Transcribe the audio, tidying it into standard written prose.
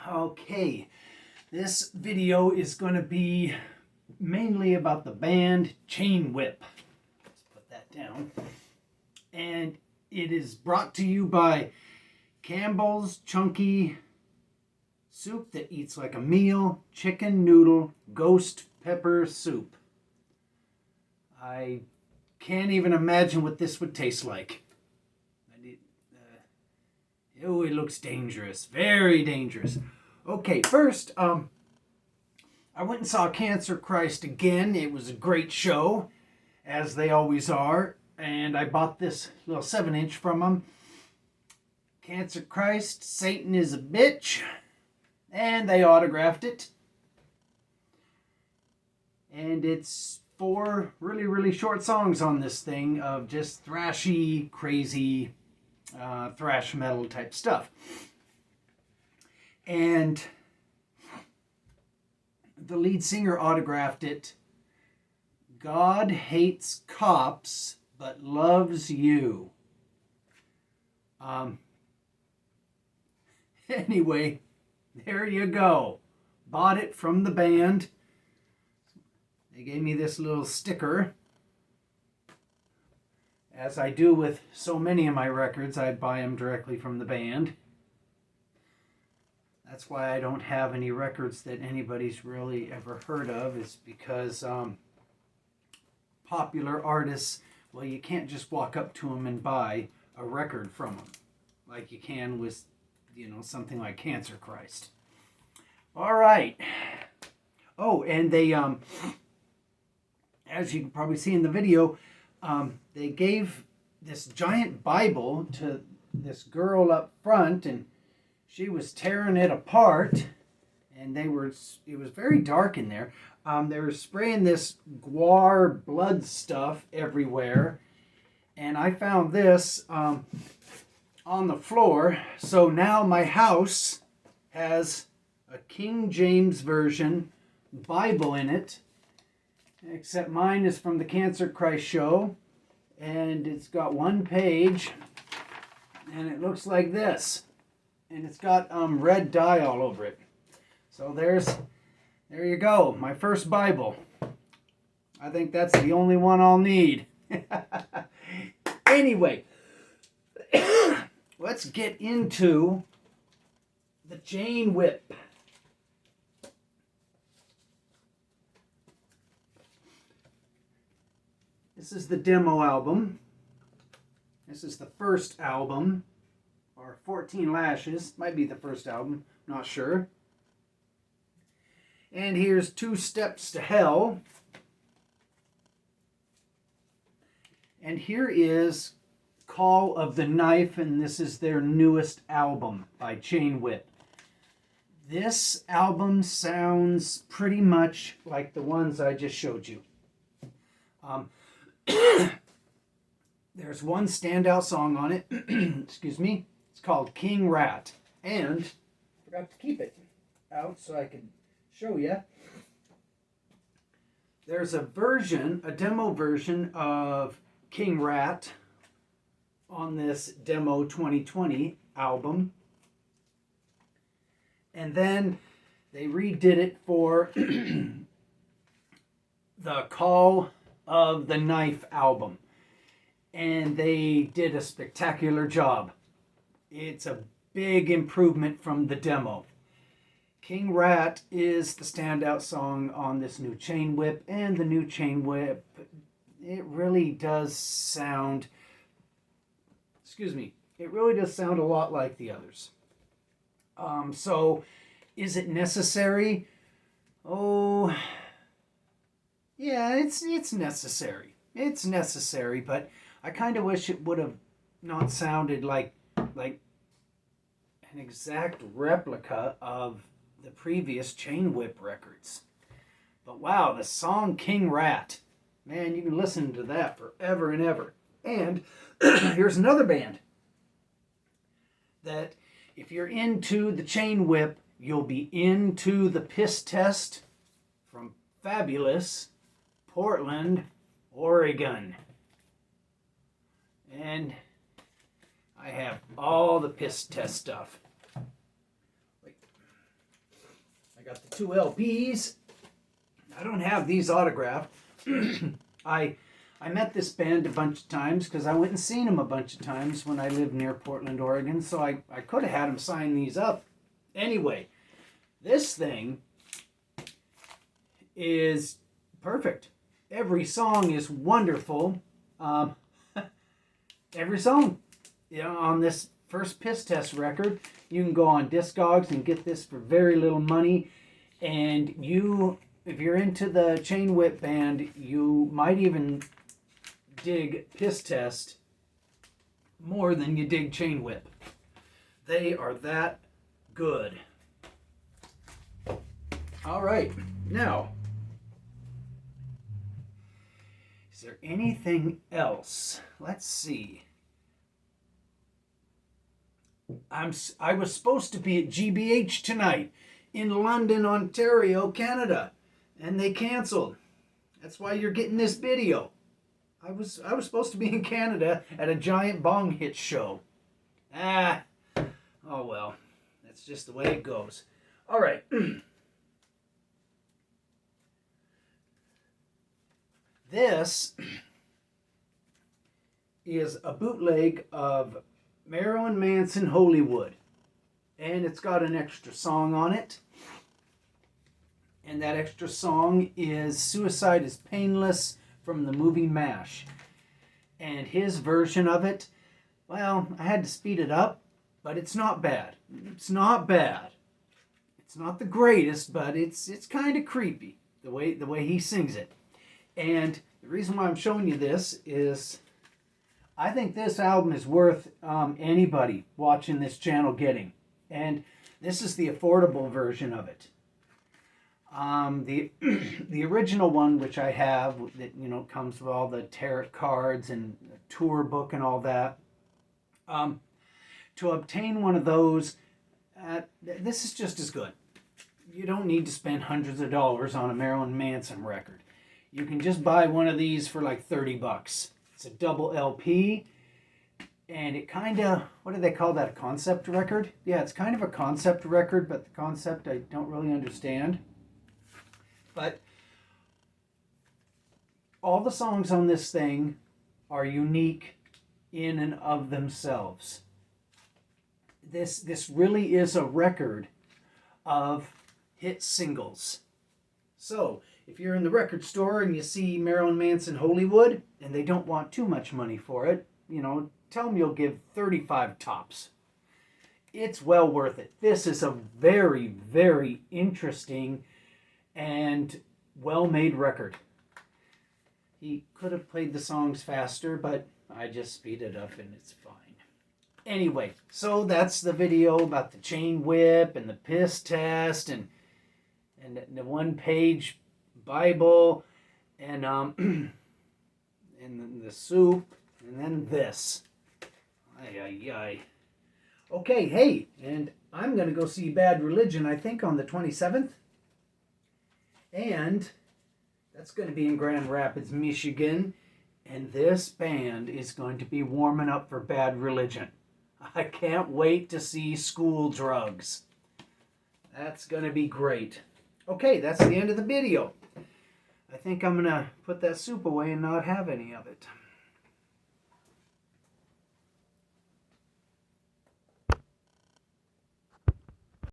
Okay, this video is going to be mainly about the band Chain Whip. Let's put that down. And it is brought to you by Campbell's Chunky Soup that eats like a meal, chicken noodle, ghost pepper soup. I can't even imagine what this would taste like. Oh, it looks dangerous. Very dangerous. Okay, first, I went and saw Cancer Christ again. It was a great show, as they always are. And I bought this little 7-inch from them. Cancer Christ, Satan is a bitch. And they autographed it. And it's 4 really, really short songs on this thing of just thrashy, crazy, thrash metal type stuff. And the lead singer autographed it. God hates cops but loves you. Anyway, there you go. Bought it from the band. They gave me this little sticker. As I do with so many of my records, I buy them directly from the band. That's why I don't have any records that anybody's really ever heard of, is because popular artists, well, you can't just walk up to them and buy a record from them like you can with, something like Cancer Christ. All right. Oh, and they, as you can probably see in the video, they gave this giant Bible to this girl up front, and she was tearing it apart, and it was very dark in there. They were spraying this guar blood stuff everywhere, and I found this on the floor. So now my house has a King James Version Bible in it, except mine is from the Cancer Christ show, and it's got one page, and it looks like this. And it's got red dye all over it. So there you go, my first Bible. I think that's the only one I'll need. Anyway, let's get into the Chain Whip. This is the demo album. This is the first album. Or 14 Lashes, might be the first album, not sure. And here's 2 Steps to Hell. And here is Call of the Knife, and this is their newest album by Chain Whip. This album sounds pretty much like the ones I just showed you. There's one standout song on it, excuse me. It's called King Rat, and I forgot to keep it out so I could show you. There's a demo version of King Rat on this Demo 2020 album. And then they redid it for the Call of the Knife album. And they did a spectacular job. It's a big improvement from the demo. King Rat is the standout song on this new Chain Whip, and the new Chain Whip, it really does sound, it really does sound a lot like the others. So, is it necessary? Oh, yeah, it's necessary. It's necessary, but I kind of wish it would have not sounded like an exact replica of the previous Chain Whip records. But wow, the song King Rat. Man, you can listen to that forever and ever. And here's another band that if you're into the Chain Whip, you'll be into the Piss Test from fabulous Portland, Oregon. And I have all the Piss Test stuff. Wait. got the 2 LPs. I don't have these autographed. I met this band a bunch of times because I went and seen them a bunch of times when I lived near Portland, Oregon. So I could have had them sign these up. Anyway, this thing is perfect. Every song is wonderful. Every song, on this first Piss Test record. You can go on Discogs and get this for very little money. And if you're into the Chain Whip band, you might even dig Piss Test more than you dig Chain Whip. They are that good. All right, now, is there anything else? Let's see. I was supposed to be at GBH tonight in London, Ontario, Canada, and they canceled. That's why you're getting this video. I was supposed to be in Canada at a giant bong hit show. Oh well, that's just the way it goes. All right. This is a bootleg of Marilyn Manson Hollywood, and it's got an extra song on it, and that extra song is Suicide is Painless from the movie MASH. And his version of it, well, I had to speed it up, but it's not bad. It's not bad. It's not the greatest, but it's kind of creepy the way he sings it. And the reason why I'm showing you this is I think this album is worth anybody watching this channel getting. And this is the affordable version of it. The original one, which I have, that comes with all the tarot cards and tour book and all that. To obtain one of those, this is just as good. You don't need to spend hundreds of dollars on a Marilyn Manson record. You can just buy one of these for like $30. It's a double LP, and it kind of, what do they call that, a concept record? Yeah, it's kind of a concept record, but the concept I don't really understand. But all the songs on this thing are unique in and of themselves. This really is a record of hit singles. So, if you're in the record store and you see Marilyn Manson Hollywood and they don't want too much money for it, tell them you'll give 35 tops. It's well worth it. This is a very, very interesting and well-made record. He could have played the songs faster, but I just speed it up and it's fine. Anyway, so that's the video about the Chain Whip and the Piss Test and the one-page Bible and and then the soup and then this. Okay, hey, and I'm gonna go see Bad Religion, I think, on the 27th. And that's going to be in Grand Rapids, Michigan. And this band is going to be warming up for Bad Religion. I can't wait to see School Drugs. That's going to be great. Okay, that's the end of the video. I think I'm going to put that soup away and not have any of it.